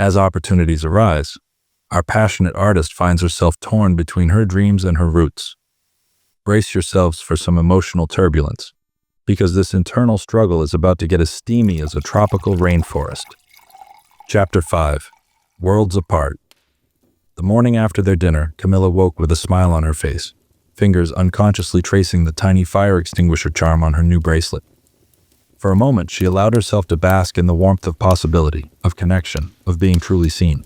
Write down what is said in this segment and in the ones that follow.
As opportunities arise, our passionate artist finds herself torn between her dreams and her roots. Brace yourselves for some emotional turbulence, because this internal struggle is about to get as steamy as a tropical rainforest. Chapter 5. Worlds Apart. The morning after their dinner, Camila woke with a smile on her face, fingers unconsciously tracing the tiny fire extinguisher charm on her new bracelet. For a moment, she allowed herself to bask in the warmth of possibility, of connection, of being truly seen.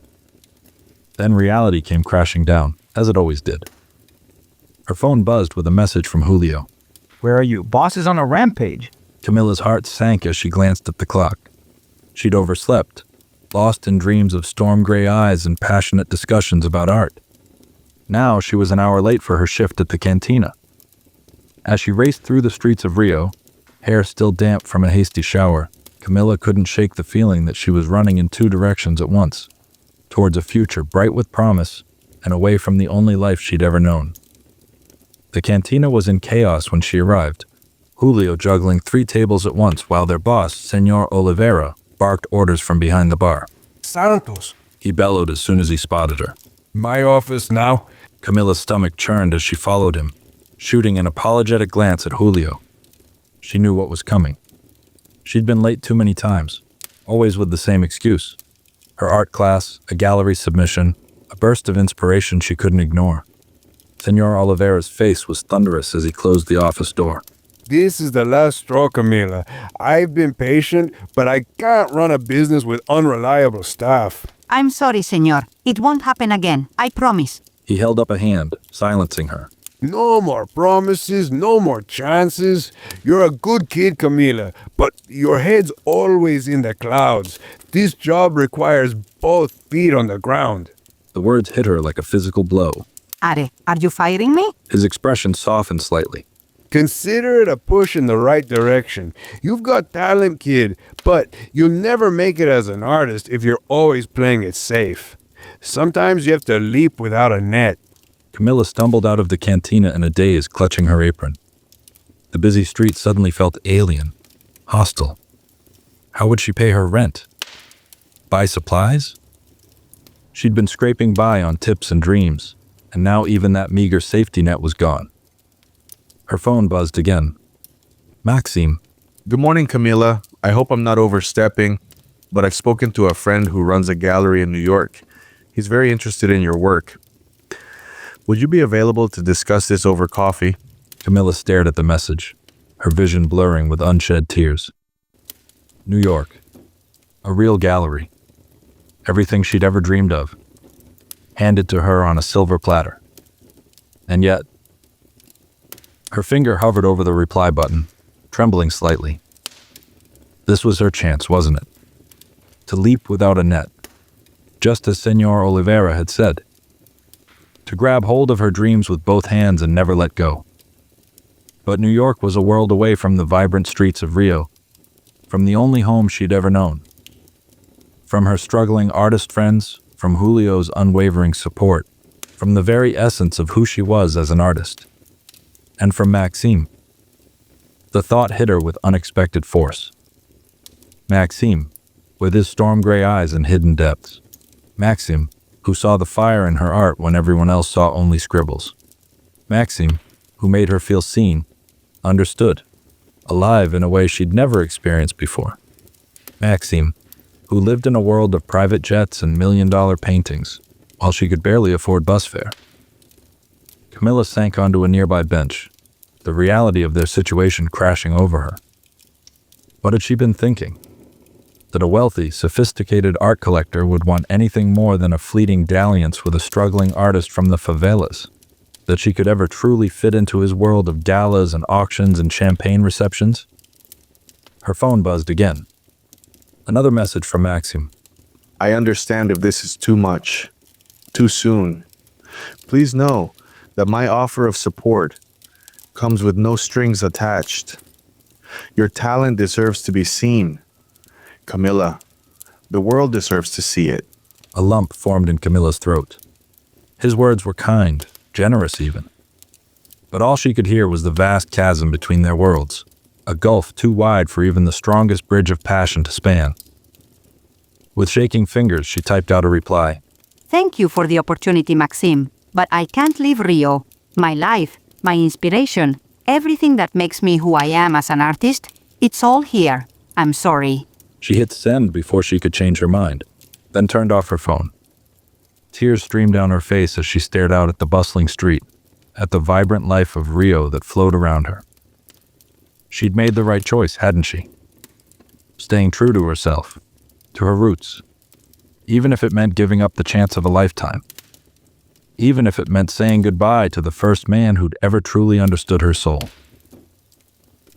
Then reality came crashing down, as it always did. Her phone buzzed with a message from Julio. "Where are you? Boss is on a rampage." Camila's heart sank as she glanced at the clock. She'd overslept, lost in dreams of storm-gray eyes and passionate discussions about art. Now she was an hour late for her shift at the cantina. As she raced through the streets of Rio, hair still damp from a hasty shower, Camila couldn't shake the feeling that she was running in two directions at once, towards a future bright with promise and away from the only life she'd ever known. The cantina was in chaos when she arrived, Julio juggling 3 tables at once while their boss, Senor Oliveira, barked orders from behind the bar. "Santos," he bellowed as soon as he spotted her. "My office now." Camila's stomach churned as she followed him, shooting an apologetic glance at Julio. She knew what was coming. She'd been late too many times, always with the same excuse. Her art class, a gallery submission, a burst of inspiration she couldn't ignore. Senor Oliveira's face was thunderous as he closed the office door. "This is the last straw, Camila. I've been patient, but I can't run a business with unreliable staff." I'm sorry, senor. It won't happen again. I promise. He held up a hand, silencing her. "No more promises, no more chances. You're a good kid, Camila, but your head's always in the clouds. This job requires both feet on the ground." The words hit her like a physical blow. Are you firing me? His expression softened slightly. "Consider it a push in the right direction. You've got talent, kid, but you'll never make it as an artist if you're always playing it safe. Sometimes you have to leap without a net." Camila stumbled out of the cantina in a daze, clutching her apron. The busy street suddenly felt alien, hostile. How would she pay her rent? Buy supplies? She'd been scraping by on tips and dreams, and now even that meager safety net was gone. Her phone buzzed again. Maxim. Good morning, Camila. I hope I'm not overstepping, but I've spoken to a friend who runs a gallery in New York. He's very interested in your work. Would you be available to discuss this over coffee? Camila stared at the message, her vision blurring with unshed tears. New York. A real gallery. Everything she'd ever dreamed of. Handed to her on a silver platter. And yet, her finger hovered over the reply button, trembling slightly. This was her chance, wasn't it? To leap without a net, just as Senor Oliveira had said. To grab hold of her dreams with both hands and never let go. But New York was a world away from the vibrant streets of Rio, from the only home she'd ever known. From her struggling artist friends, from Julio's unwavering support, from the very essence of who she was as an artist. And from Maxim. The thought hit her with unexpected force. Maxim, with his storm-gray eyes and hidden depths. Maxim, who saw the fire in her art when everyone else saw only scribbles. Maxim, who made her feel seen, understood, alive in a way she'd never experienced before. Maxim, who lived in a world of private jets and million-dollar paintings, while she could barely afford bus fare. Camila sank onto a nearby bench, the reality of their situation crashing over her. What had she been thinking? That a wealthy, sophisticated art collector would want anything more than a fleeting dalliance with a struggling artist from the favelas? That she could ever truly fit into his world of galas and auctions and champagne receptions? Her phone buzzed again. Another message from Maxim. I understand if this is too much, too soon. Please know that my offer of support comes with no strings attached. Your talent deserves to be seen. Camila, the world deserves to see it. A lump formed in Camila's throat. His words were kind, generous even. But all she could hear was the vast chasm between their worlds, a gulf too wide for even the strongest bridge of passion to span. With shaking fingers, she typed out a reply. Thank you for the opportunity, Maxim, but I can't leave Rio. My life, my inspiration, everything that makes me who I am as an artist, it's all here. I'm sorry. She hit send before she could change her mind, then turned off her phone. Tears streamed down her face as she stared out at the bustling street, at the vibrant life of Rio that flowed around her. She'd made the right choice, hadn't she? Staying true to herself, to her roots, even if it meant giving up the chance of a lifetime. Even if it meant saying goodbye to the first man who'd ever truly understood her soul.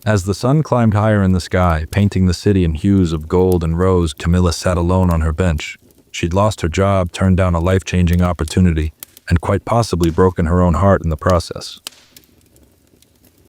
As the sun climbed higher in the sky, painting the city in hues of gold and rose, Camila sat alone on her bench. She'd lost her job, turned down a life-changing opportunity, and quite possibly broken her own heart in the process.